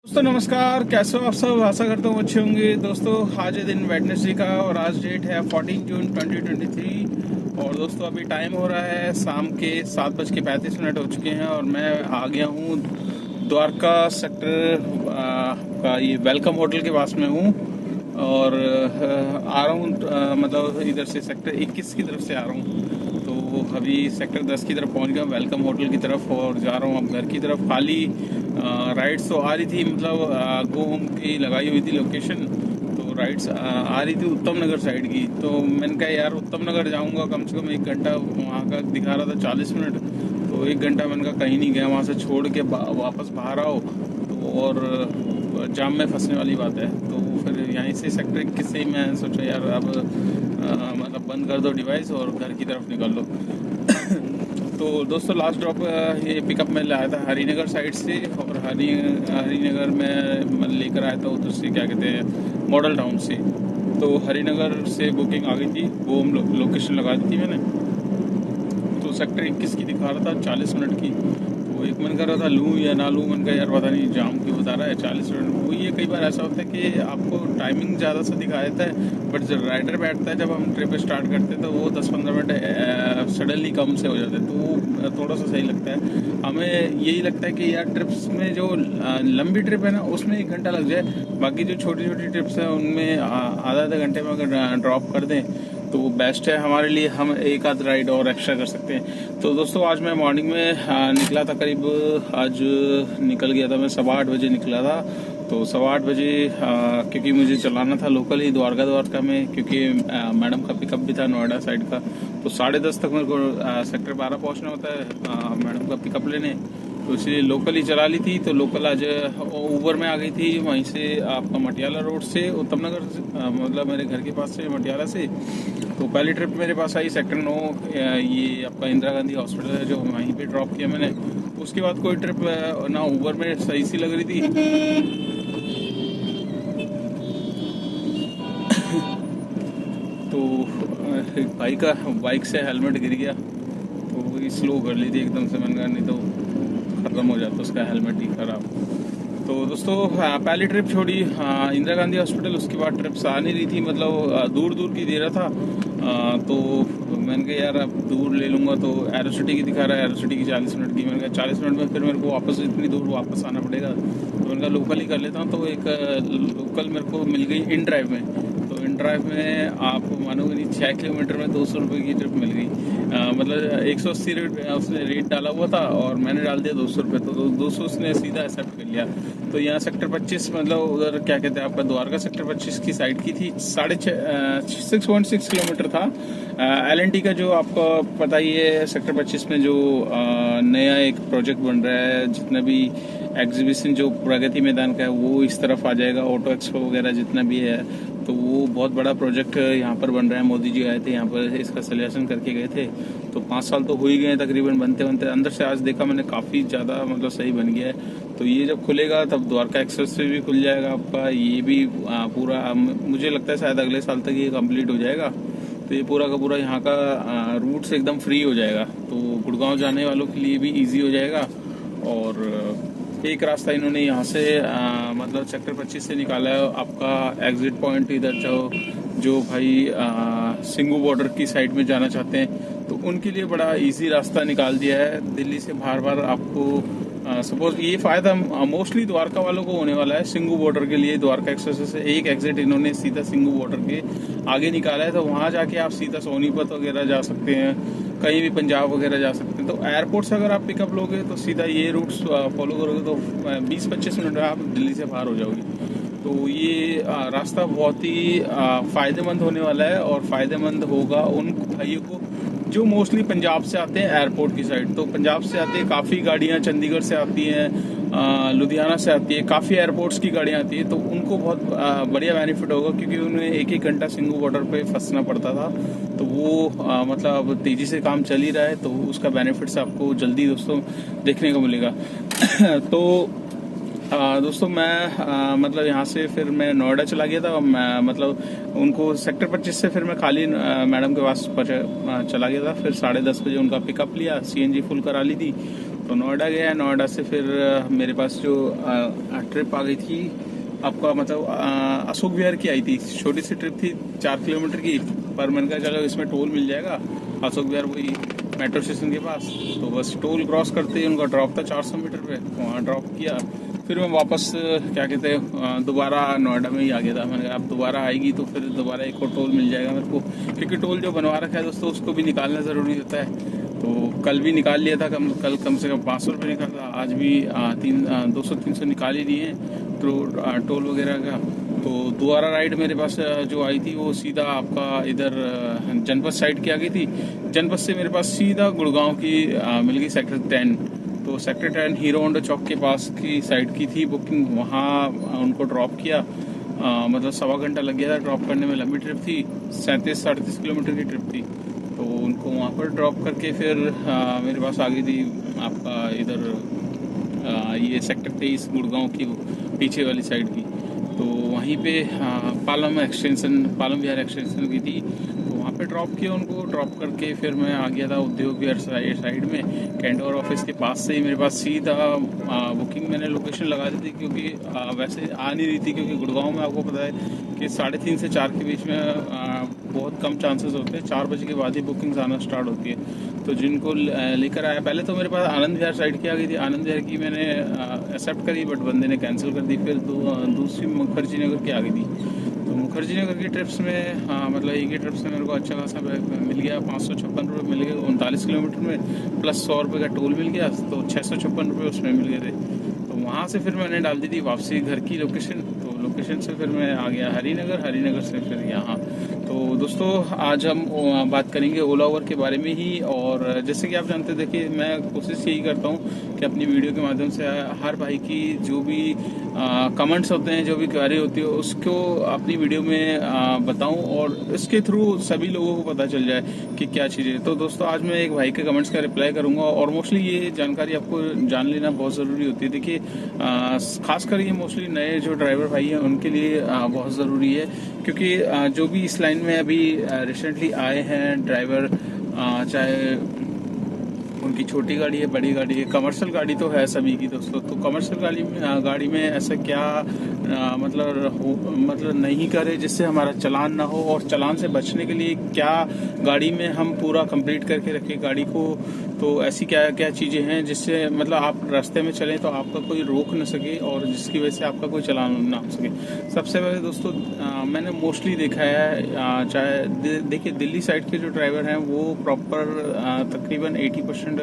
दोस्तों नमस्कार, कैसे हो आप सब। आशा करता हूँ अच्छे होंगे। दोस्तों आज है दिन वेडनेसडे का और आज डेट है 14 जून 2023 और दोस्तों अभी टाइम हो रहा है शाम के 7:35 हो चुके हैं और मैं आ गया हूँ द्वारका सेक्टर का ये वेलकम होटल के पास में हूँ और आ रहा हूँ मतलब इधर से सेक्टर 21 की तरफ से आ रहा हूँ। तो अभी सेक्टर 10 की तरफ पहुँच गया वेलकम होटल की तरफ और जा रहा हूँ अब घर की तरफ। खाली राइड्स तो आ रही थी, मतलब गो होम की लगाई हुई थी लोकेशन, तो राइड्स आ रही थी उत्तम नगर साइड की। तो मैंने कहा यार उत्तम नगर जाऊंगा, कम से कम 1 घंटा, वहाँ का दिखा रहा था 40 मिनट, तो 1 घंटा मैंने कहा कहीं नहीं गया, वहाँ से छोड़ के वापस बाहर आओ तो और जाम में फंसने वाली बात है। तो फिर यहीं से सेक्टर 21 से ही मैं सोचा यार अब मतलब बंद कर दो डिवाइस और घर की तरफ निकल लो। तो दोस्तों लास्ट ड्रॉप ये पिकअप में लाया था हरिनगर साइड से और हरिनगर में मैं लेकर आया था उधर से क्या कहते हैं मॉडल टाउन से। तो हरिनगर से बुकिंग आ गई थी, वो लोकेशन लगा दी थी मैंने। तो सेक्टर 21 की दिखा रहा था 40 मिनट की। तो एक मन कर रहा था लूँ या ना लूँ, मन का यार पता नहीं जाम क्यों बता रहा है 40 मिनट। वो ये कई बार ऐसा होता है कि आपको टाइमिंग ज़्यादा सा दिखा देता है, बट जब राइडर बैठता है, जब हम ट्रिप स्टार्ट करते हैं तो वो 10-15 मिनट सडनली कम से हो जाते हैं, तो वो थोड़ा सा सही लगता है। हमें यही लगता है कि यार ट्रिप्स में जो लंबी ट्रिप है ना उसमें 1 घंटा लग जाए, बाकी जो छोटी छोटी ट्रिप्स हैं उनमें आधा घंटे में अगर ड्रॉप कर दें तो वो बेस्ट है हमारे लिए, हम एक आध राइड और एक्स्ट्रा कर सकते हैं। तो दोस्तों आज मैं मॉर्निंग में निकला था, करीब आज निकल गया था मैं 8:15 बजे निकला था। तो 8:15 बजे क्योंकि मुझे चलाना था लोकल ही द्वारका में, क्योंकि मैडम का पिकअप भी था नोएडा साइड का। तो 10:30 तक मेरे को सेक्टर 12 पहुंचना होता है मैडम का पिकअप लेने, तो इसलिए लोकल ही चला ली थी। तो लोकल आज ऊबर में आ गई थी, वहीं से आपका मटियाला रोड से उत्तम नगर मतलब मेरे घर के पास से मटियाला से। तो पहली ट्रिप मेरे पास आई सेक्टर 9, ये आपका इंदिरा गांधी हॉस्पिटल है जो वहीं पे ड्रॉप किया मैंने। उसके बाद कोई ट्रिप ना ऊबर में सही सी लग रही थी तो बाइक से हेलमेट गिर गया, तो वही स्लो कर ली थी एकदम से, मैंने कहा नहीं तो खत्म हो जाता उसका हेलमेट ही खराब। तो दोस्तों पहली ट्रिप छोड़ी इंदिरा गांधी हॉस्पिटल, उसके बाद ट्रिप्स आ नहीं रही थी, मतलब दूर दूर की दे रहा था। तो मैंने कहा यार अब दूर ले लूँगा, तो एरो सिटी की दिखा रहा है, एरो सिटी की 40 मिनट की। मैंने कहा 40 मिनट में फिर मेरे को वापस इतनी दूर वापस आना पड़ेगा, तो मैंने कहा लोकल ही कर लेता हूँ। तो एक लोकल मेरे को मिल गई इन ड्राइव में। तो इन ड्राइव में आप मानोगे नहीं 6 किलोमीटर में 200 रुपये की ट्रिप मिल गई। मतलब 180 उसने रेट डाला हुआ था और मैंने डाल दिया 200 रुपये, तो 200 उसने सीधा एक्सेप्ट कर लिया। तो यहाँ सेक्टर 25 मतलब उधर क्या कहते हैं आपका द्वारका सेक्टर 25 की साइड की थी, 6.6 किलोमीटर था। LNT का जो आपको पता ही है सेक्टर 25 में जो नया एक प्रोजेक्ट बन रहा है, जितना भी एग्जीबिशन जो प्रगति मैदान का है वो इस तरफ आ जाएगा, ऑटो एक्सपो वगैरह जितना भी है, तो वो बहुत बड़ा प्रोजेक्ट यहाँ पर बन रहा है। मोदी जी आए थे यहाँ पर, इसका सलेक्शन करके गए थे। तो 5 साल तो हो ही गए तकरीबन बनते बनते। अंदर से आज देखा मैंने काफ़ी ज़्यादा मतलब सही बन गया है। तो ये जब खुलेगा तब द्वारका एक्सप्रेस वे भी खुल जाएगा आपका, ये भी पूरा मुझे लगता है शायद अगले साल तक ये कंप्लीट हो जाएगा। तो ये पूरा का पूरा यहाँ का रूट से एकदम फ्री हो जाएगा, तो गुड़गांव जाने वालों के लिए भी ईजी हो जाएगा। और एक रास्ता इन्होंने यहाँ से मतलब सेक्टर 25 से निकाला है आपका एग्जिट पॉइंट इधर जो भाई सिंगू बॉर्डर की साइड में जाना चाहते हैं तो उनके लिए बड़ा इजी रास्ता निकाल दिया है। दिल्ली से बार बार आपको सपोज ये फायदा मोस्टली द्वारका वालों को होने वाला है। सिंगू बॉर्डर के लिए द्वारका एक्सप्रेस से एक एग्जिट इन्होंने सीधा सिंगू बॉर्डर के आगे निकाला है, तो वहाँ जाके आप सीधा सोनीपत वगैरह जा सकते हैं, कहीं भी पंजाब वगैरह जा सकते हैं। तो एयरपोर्ट से अगर आप पिकअप लोगे तो सीधा ये रूट्स फॉलो करोगे तो 20-25 मिनट में आप दिल्ली से बाहर हो जाओगे। तो ये रास्ता बहुत ही फ़ायदेमंद होने वाला है और फ़ायदेमंद होगा उन भाइयों को जो मोस्टली पंजाब से आते हैं एयरपोर्ट की साइड। तो पंजाब से आती है काफ़ी गाड़ियाँ, चंडीगढ़ से आती हैं, लुधियाना से आती है, काफ़ी एयरपोर्ट्स की गाड़ियाँ आती है, तो उनको बहुत बढ़िया बेनिफिट होगा, क्योंकि उन्हें 1-1 घंटा सिंगू बॉर्डर पे फंसना पड़ता था। तो वो मतलब अब तेज़ी से काम चल ही रहा है, तो उसका बेनिफिट्स आपको जल्दी दोस्तों देखने को मिलेगा। तो दोस्तों मैं मतलब यहाँ से फिर मैं नोएडा चला गया था। मैं मतलब उनको सेक्टर 25 से फिर मैं खाली मैडम के पास चला गया था। फिर 10:30 बजे उनका पिकअप लिया, CNG फुल करा ली थी। तो नोएडा गया, नोएडा से फिर मेरे पास जो ट्रिप आ गई थी आपका, मतलब अशोक विहार की आई थी। छोटी सी ट्रिप थी 4 किलोमीटर की, पर मैंने कहा चलो इसमें टोल मिल जाएगा। अशोक विहार वही मेट्रो स्टेशन के पास, तो बस टोल क्रॉस करते ही उनका ड्रॉप था 400 मीटर पे, वहाँ ड्रॉप किया। फिर मैं वापस क्या कहते हैं दोबारा नोएडा में ही आ गया था। मैंने कहा अब दोबारा आएगी तो फिर दोबारा एक और टोल मिल जाएगा मेरे को, क्योंकि टोल जो बनवा रखा है दोस्तों उसको भी निकालना ज़रूरी होता है। तो कल भी निकाल लिया था, कल कम से कम 500 रुपये निकाला, आज भी 200-300 निकाल ही लिए हैं तो टोल वगैरह का। तो दोबारा राइड मेरे पास जो आई थी वो सीधा आपका इधर जनपद साइड की आ गई थी। जनपद से मेरे पास सीधा गुड़गांव की मिल गई सेक्टर 10। तो सेक्टर 10 हीरो होंडा चौक के पास की साइड की थी बुकिंग, वहाँ उनको ड्रॉप किया। मतलब 1.25 घंटा लग गया था ड्रॉप करने में। लंबी ट्रिप थी, 37-38 किलोमीटर की ट्रिप थी। तो उनको वहाँ पर ड्रॉप करके फिर मेरे पास आ गई थी आपका इधर ये सेक्टर 23 गुड़गांव की पीछे वाली साइड की। तो वहीं पे पालम विहार एक्सटेंशन की थी, तो वहाँ पे ड्रॉप किया उनको। ड्रॉप करके फिर मैं आ गया था उद्योग विहार साइड में, कैंडोर ऑफिस के पास से ही मेरे पास सीधा बुकिंग मैंने लोकेशन लगा दी थी, क्योंकि वैसे आ नहीं रही थी, क्योंकि गुड़गांव में आपको पता है कि 3:30 से 4 के बीच में बहुत कम चांसेस होते हैं। 4 बजे के बाद ही बुकिंग्स आना स्टार्ट होती है। तो जिनको लेकर आया, पहले तो मेरे पास आनंद विहार साइड की आ गई थी। आनंद विहार की मैंने एक्सेप्ट करी, बट बंदे ने कैंसिल कर दी। फिर दूसरी मुखर्जी नगर की आ गई थी। तो मुखर्जी नगर की ट्रिप्स में मतलब एक ही ट्रिप से मेरे को अच्छा खासा मिल गया, 556 रुपये मिल गए 39 किलोमीटर में, प्लस 100 रुपये का टोल मिल गया, तो 656 रुपये उसमें मिल गए थे। तो वहाँ से फिर मैंने डाल दी थी वापसी घर की लोकेशन। तो लोकेशन से फिर मैं आ गया हरिनगर से फिर यहाँ। तो दोस्तों आज हम बात करेंगे ओला उबर के बारे में ही। और जैसे कि आप जानते हैं, देखिए मैं कोशिश यही करता हूँ कि अपनी वीडियो के माध्यम से हर भाई की जो भी कमेंट्स होते हैं, जो भी क्वेरी होती है, उसको अपनी वीडियो में बताऊं और इसके थ्रू सभी लोगों को पता चल जाए कि क्या चीज़ें। तो दोस्तों आज मैं एक भाई के कमेंट्स का रिप्लाई करूंगा, और मोस्टली ये जानकारी आपको जान लेना बहुत ज़रूरी होती है। देखिए खासकर ये मोस्टली नए जो ड्राइवर भाई हैं उनके लिए बहुत ज़रूरी है, क्योंकि जो भी इस लाइन में अभी रिसेंटली आए हैं ड्राइवर, चाहे उनकी छोटी गाड़ी है, बड़ी गाड़ी है, कमर्शियल गाड़ी तो है सभी की दोस्तों। तो कमर्शियल गाड़ी में ऐसा क्या मतलब नहीं करे जिससे हमारा चालान ना हो, और चालान से बचने के लिए क्या गाड़ी में हम पूरा कंप्लीट करके रखें गाड़ी को। तो ऐसी क्या क्या चीज़ें हैं जिससे मतलब आप रास्ते में चलें तो आपका कोई रोक न सके, और जिसकी वजह से आपका कोई चालान ना हो सके। सबसे पहले दोस्तों मैंने मोस्टली देखा है, चाहे देखिए दिल्ली साइड के जो ड्राइवर हैं वो प्रॉपर तकरीबन 80%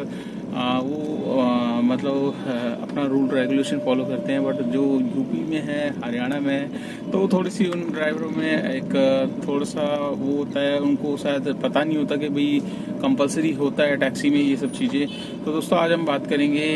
मतलब अपना रूल रेगुलेशन फॉलो करते हैं। बट जो यूपी में है, हरियाणा में है, तो थोड़ी सी उन ड्राइवरों में एक थोड़ा सा वो होता है, उनको शायद पता नहीं होता कि भाई कंपलसरी होता है टैक्सी में ये सब चीज़ें। तो दोस्तों आज हम बात करेंगे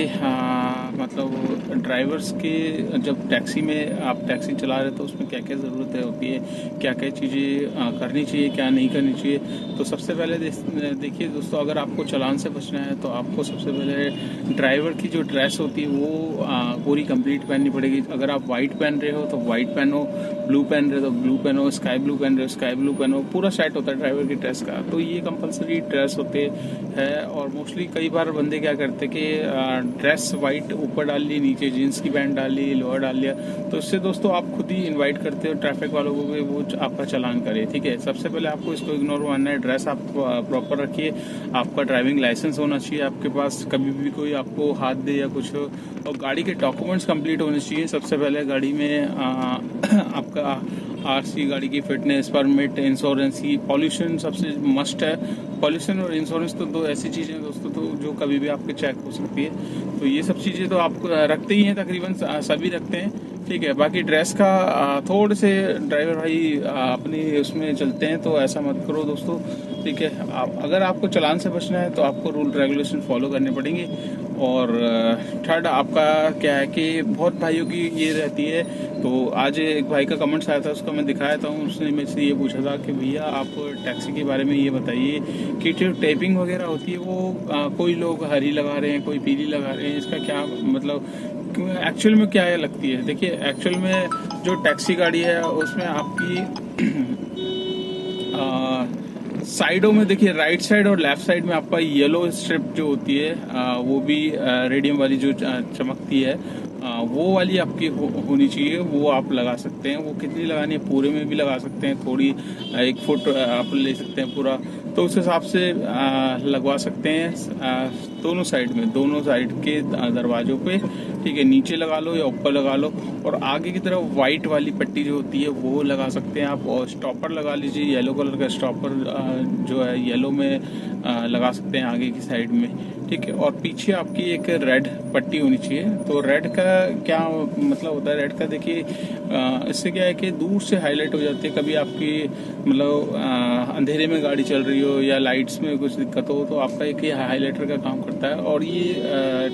मतलब ड्राइवर्स के, जब टैक्सी में आप टैक्सी चला रहे तो उसमें क्या क्या ज़रूरतें होती है, क्या क्या चीज़ें करनी चाहिए, क्या नहीं करनी चाहिए। तो सबसे पहले देखिए दोस्तों, अगर आपको चालान से बचना है तो आपको सबसे पहले ड्राइवर की जो ड्रेस होती है वो पूरी कंप्लीट पहननी पड़ेगी। अगर आप वाइट पहन रहे हो तो वाइट पहनो, ब्लू पहन रहे हो तो ब्लू पहनो, स्काई ब्लू पहन रहे हो स्काई ब्लू पहनो, पूरा सेट होता है ड्राइवर की ड्रेस का। तो ये कंपलसरी ड्रेस होते हैं। और मोस्टली कई बार बंदे क्या करते कि ड्रेस वाइट ऊपर डाल ली, नीचे जीन्स की पैंट डाल ली, लोअर डाल लिया। तो इससे दोस्तों आप खुद ही इन्वाइट करते हो ट्रैफिक वालों को कि वो आपका चालान करे। ठीक है, सबसे पहले आपको इसको इग्नोर मानना है। ड्रेस आप प्रॉपर रखिए, आपका ड्राइविंग लाइसेंस होना चाहिए आपके पास, कभी भी कोई आपको हाथ दे या कुछ हो, और गाड़ी के डॉक्यूमेंट्स कंप्लीट होने चाहिए। सबसे पहले गाड़ी में आपका आरसी, गाड़ी की फिटनेस, परमिट, इंश्योरेंस, ही पॉल्यूशन सबसे मस्ट है। पॉल्यूशन और इंश्योरेंस तो दो ऐसी चीज़ें हैं दोस्तों तो जो कभी भी आपके चेक हो सकती है। तो ये सब चीज़ें तो आप रखते ही हैं, तकरीबन सभी रखते हैं। ठीक है, बाकी ड्रेस का थोड़े से ड्राइवर भाई अपनी उसमें चलते हैं, तो ऐसा मत करो दोस्तों। ठीक है, अगर आपको चालान से बचना है तो आपको रूल रेगुलेशन फॉलो करने पड़ेंगे। और थर्ड आपका क्या है कि बहुत भाइयों की ये रहती है। तो आज एक भाई का कमेंट्स आया था, उसको मैं दिखाया था, उसने मेरे से ये पूछा था कि भैया आप टैक्सी के बारे में ये बताइए कि जो टेपिंग वगैरह होती है वो कोई लोग हरी लगा रहे हैं, कोई पीली लगा रहे हैं, इसका क्या मतलब एक्चुअल में क्या लगती है। देखिए एक्चुअल में जो टैक्सी गाड़ी है उसमें आपकी साइडों में देखिए, राइट साइड और लेफ्ट साइड में आपका येलो स्ट्रिप जो होती है वो भी रेडियम वाली जो चमकती है, वो वाली आपकी होनी चाहिए, वो आप लगा सकते हैं। वो कितनी लगानी है, पूरे में भी लगा सकते हैं, थोड़ी 1 फुट आप ले सकते हैं पूरा, तो उस हिसाब से लगवा सकते हैं दोनों साइड में, दोनों साइड के दरवाजों पे, ठीक है। नीचे लगा लो या ऊपर लगा लो, और आगे की तरफ वाइट वाली पट्टी जो होती है वो लगा सकते हैं आप, और स्टॉपर लगा लीजिए, येलो कलर का स्टॉपर जो है येलो में लगा सकते हैं आगे की साइड में, ठीक है। और पीछे आपकी एक रेड पट्टी होनी चाहिए। तो रेड का क्या मतलब होता है, रेड का देखिए इससे क्या है कि दूर से हाईलाइट हो जाती है, कभी आपकी मतलब अंधेरे में गाड़ी चल रही हो या लाइट्स में कुछ दिक्कत हो, तो आपका एक हाईलाइटर का काम करता है। और ये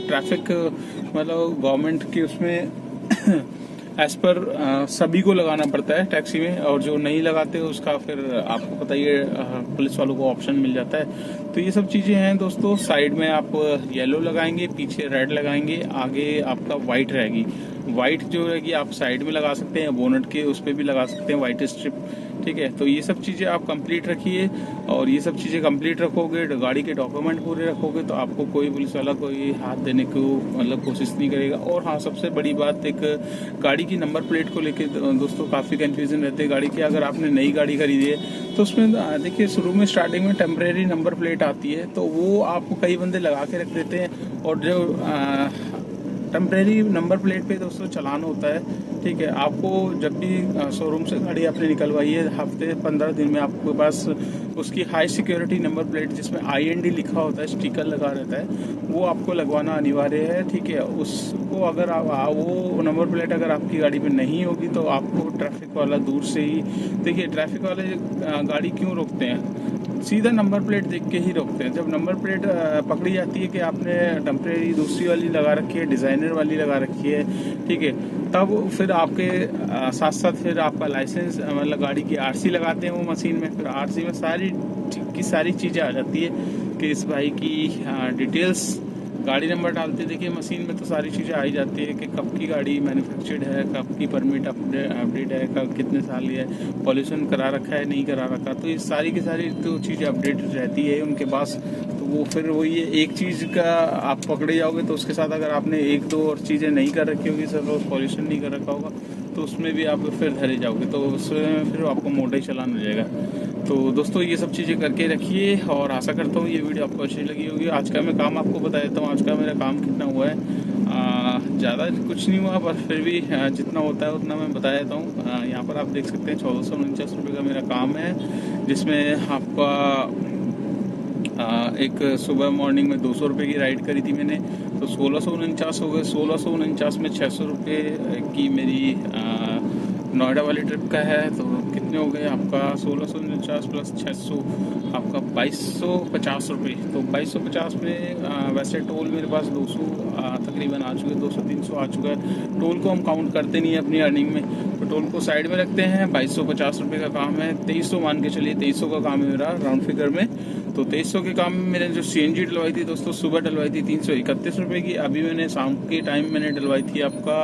ट्रैफिक मतलब गवर्नमेंट के उसमें एज पर सभी को लगाना पड़ता है टैक्सी में, और जो नहीं लगाते उसका फिर आपको पता ही है पुलिस वालों को ऑप्शन मिल जाता है। तो ये सब चीज़ें हैं दोस्तों। साइड में आप येलो लगाएंगे, पीछे रेड लगाएंगे, आगे आपका वाइट रहेगी। वाइट जो रहेगी आप साइड में लगा सकते हैं, बोनट के उस पर भी लगा सकते हैं वाइट स्ट्रिप, ठीक है। तो ये सब चीज़ें आप कंप्लीट रखिए, और ये सब चीज़ें कंप्लीट रखोगे, गाड़ी के डॉक्यूमेंट पूरे रखोगे, तो आपको कोई पुलिस वाला कोई हाथ देने को मतलब कोशिश नहीं करेगा। और हाँ, सबसे बड़ी बात, एक गाड़ी की नंबर प्लेट को लेके दोस्तों काफ़ी कंफ्यूजन रहती है गाड़ी की। अगर आपने नई गाड़ी खरीदी है तो उसमें देखिए शुरू में स्टार्टिंग में टेम्परेरी नंबर प्लेट आती है, तो वो आपको कई बंदे लगा के रख देते हैं, और जो टेम्परेरी नंबर प्लेट पे दोस्तों चालान होता है, ठीक है। आपको जब भी शोरूम से गाड़ी आपने निकलवाई है, हफ्ते 15 दिन में आपके पास उसकी हाई सिक्योरिटी नंबर प्लेट जिसमें IND लिखा होता है, स्टिकर लगा रहता है, वो आपको लगवाना अनिवार्य है, ठीक है। उसको अगर वो नंबर प्लेट अगर आपकी गाड़ी में नहीं होगी तो आपको ट्रैफिक वाला दूर से ही, देखिए ट्रैफिक वाले गाड़ी क्यों रोकते हैं, सीधा नंबर प्लेट देख के ही रोकते हैं। जब नंबर प्लेट पकड़ी जाती है कि आपने टेम्परेरी दूसरी वाली लगा रखी है, डिज़ाइनर वाली लगा रखी है, ठीक है, तब फिर आपके साथ साथ फिर आपका लाइसेंस मतलब गाड़ी की RC लगाते हैं वो मशीन में। फिर RC में सारी चीज़ें आ जाती है कि इस भाई की डिटेल्स, गाड़ी नंबर डालते देखिए मशीन में, तो सारी चीज़ें आ ही जाती है कि कब की गाड़ी मैन्युफैक्चर्ड है, कब की परमिट अपडेट है, कब कितने साल है, पॉल्यूशन करा रखा है नहीं करा रखा, तो ये सारी की सारी तो चीज़ें अपडेट रहती है उनके पास। तो वो फिर वही एक चीज़ का आप पकड़े जाओगे, तो उसके साथ अगर आपने 1-2 और चीज़ें नहीं कर रखी होगी, सपोज पॉल्यूशन नहीं कर रखा होगा, तो उसमें भी आप फिर धरे जाओगे, तो उसमें फिर आपको मोटा ही चालान हो जाएगा। तो दोस्तों ये सब चीज़ें करके रखिए, और आशा करता हूँ ये वीडियो आपको अच्छी लगी होगी। आज का मैं काम आपको बता देता हूँ, आज का मेरा काम कितना हुआ है। ज़्यादा कुछ नहीं हुआ, पर फिर भी जितना होता है उतना मैं बता देता हूँ। यहाँ पर आप देख सकते हैं 1449 रुपये का मेरा काम है, जिसमें आपका एक सुबह मॉर्निंग में 200 रुपये की राइड करी थी मैंने, तो 1649 हो गए। 1649 में 600 रुपये की मेरी नोएडा वाली ट्रिप का है, तो कितने हो गए आपका 1649 प्लस 600 आपका 2250 रुपये। तो 2250 में वैसे टोल मेरे पास 200 तकरीबन आ चुके, 200-300 आ चुका है। टोल को हम काउंट करते नहीं है अपनी अर्निंग में, तो टोल को साइड में रखते हैं। 2250 रुपये का काम है, 2300 मान के चलिए, 2300 का काम है मेरा राउंड फिगर में। तो 2300 के काम में मैंने जो CNG डलवाई थी दोस्तों, सुबह डलवाई थी 331 रुपये की। अभी मैंने शाम के टाइम मैंने डलवाई थी आपका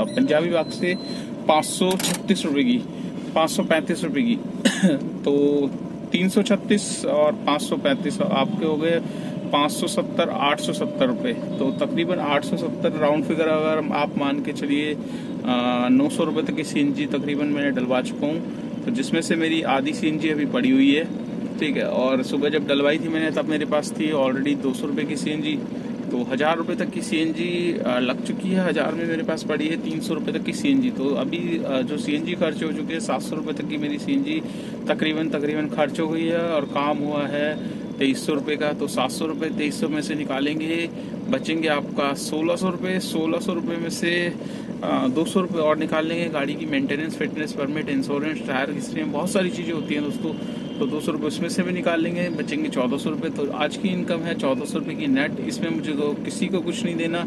पंजाबी बाग से 536 रुपये की, 535 रुपये की। तो 336 और 535 आपके हो गए 570, 870 रुपये। तो तकरीबन 870 राउंड फिगर अगर आप मान के चलिए 900 रुपये तक की CNG तकरीबन मैंने डलवा चुका हूँ, तो जिसमें से मेरी आधी CNG अभी पड़ी हुई है, ठीक है। और सुबह जब डलवाई थी मैंने तब मेरे पास थी ऑलरेडी 200 रुपये की CNG, तो 1000 रुपये तक की CNG लग चुकी है। 1000 में मेरे पास पड़ी है 300 रुपये तक की CNG। तो अभी जो CNG खर्च हो चुकी है 700 रुपये तक की मेरी CNG तकरीबन खर्च हो गई है, और काम हुआ है 2300 रुपये का। तो 700 रुपये 2300 में से निकालेंगे, बचेंगे आपका 1600 रुपये। 1600 रुपये में से 200 रुपये और निकाल लेंगे गाड़ी की maintenance, fitness permit, insurance, tyre history में बहुत सारी चीज़ें होती हैं दोस्तों, तो 200 रुपये उसमें से भी निकाल लेंगे, बचेंगे 1400 रुपये। तो आज की इनकम है 1400 रुपये की नेट। इसमें मुझे तो किसी को कुछ नहीं देना।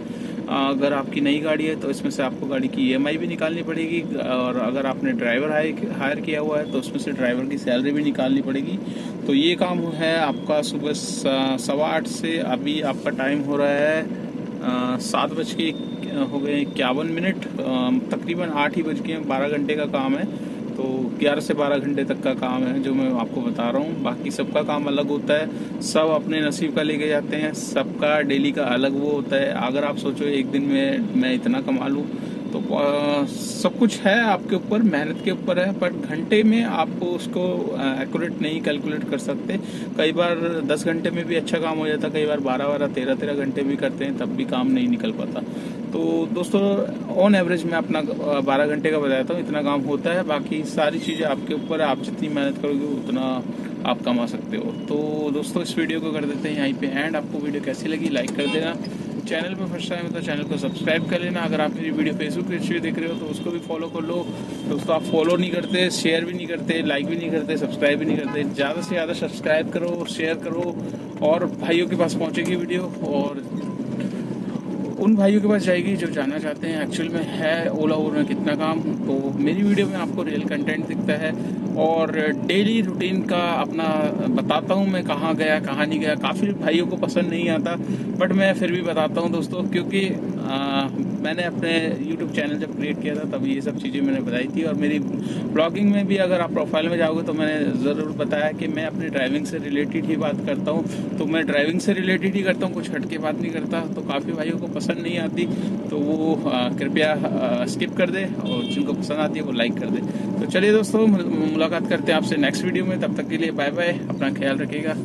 अगर आपकी नई गाड़ी है तो इसमें से आपको गाड़ी की EMI भी निकालनी पड़ेगी, और अगर आपने ड्राइवर हायर किया हुआ है तो उसमें से ड्राइवर की सैलरी भी निकालनी पड़ेगी। तो ये काम है आपका सुबह 8:15 से अभी आपका टाइम हो रहा है 7:51 तकरीबन 8 ही बज के 12 घंटे का काम है। तो 11 से 12 घंटे तक का काम है जो मैं आपको बता रहा हूँ। बाकी सबका काम अलग होता है, सब अपने नसीब का लेके जाते हैं, सबका डेली का अलग वो होता है। अगर आप सोचो एक दिन में मैं इतना कमा लूँ तो सब कुछ है आपके ऊपर, मेहनत के ऊपर है, पर घंटे में आप उसको एक्यूरेट नहीं कैलकुलेट कर सकते। कई बार 10 घंटे में भी अच्छा काम हो जाता, कई बार 12-12 13-13 घंटे भी करते हैं तब भी काम नहीं निकल पाता। तो दोस्तों ऑन एवरेज मैं अपना 12 घंटे का बताता हूँ, इतना काम होता है। बाकी सारी चीज़ें आपके ऊपर है, आप जितनी मेहनत करोगे उतना आप कमा सकते हो। तो दोस्तों इस वीडियो को कर देते हैं यहीं पे एंड। आपको वीडियो कैसी लगी लाइक कर देना, चैनल पर फर्स्ट टाइम है तो चैनल को सब्सक्राइब कर लेना। अगर आप मेरी वीडियो फेसबुक पे देख रहे हो तो उसको भी फॉलो कर लो। दोस्तों आप फॉलो नहीं करते, शेयर भी नहीं करते, लाइक भी नहीं करते, सब्सक्राइब भी नहीं करते। ज़्यादा से ज़्यादा सब्सक्राइब करो, शेयर करो और भाइयों के पास पहुँचेगी वीडियो, और उन भाइयों के पास जाएगी जो जानना चाहते हैं एक्चुअल में है ओला उबर में कितना काम। तो मेरी वीडियो में आपको रियल कंटेंट दिखता है और डेली रूटीन का अपना बताता हूँ, मैं कहाँ गया कहाँ नहीं गया। काफ़ी भाइयों को पसंद नहीं आता बट मैं फिर भी बताता हूँ दोस्तों, क्योंकि मैंने अपने YouTube चैनल जब क्रिएट किया था तब ये सब चीज़ें मैंने बताई थी। और मेरी ब्लॉगिंग में भी अगर आप प्रोफाइल में जाओगे तो मैंने ज़रूर बताया कि मैं अपनी ड्राइविंग से रिलेटेड ही बात करता हूँ। तो मैं ड्राइविंग से रिलेटेड ही करता हूँ, कुछ हट के बात नहीं करता। तो काफ़ी भाइयों को पसंद नहीं आती तो वो कृपया स्किप कर दे, और जिनको पसंद आती है वो लाइक कर दे। तो चलिए दोस्तों मुलाकात करते हैं आपसे नेक्स्ट वीडियो में, तब तक के लिए बाय बाय, अपना ख्याल रखिएगा।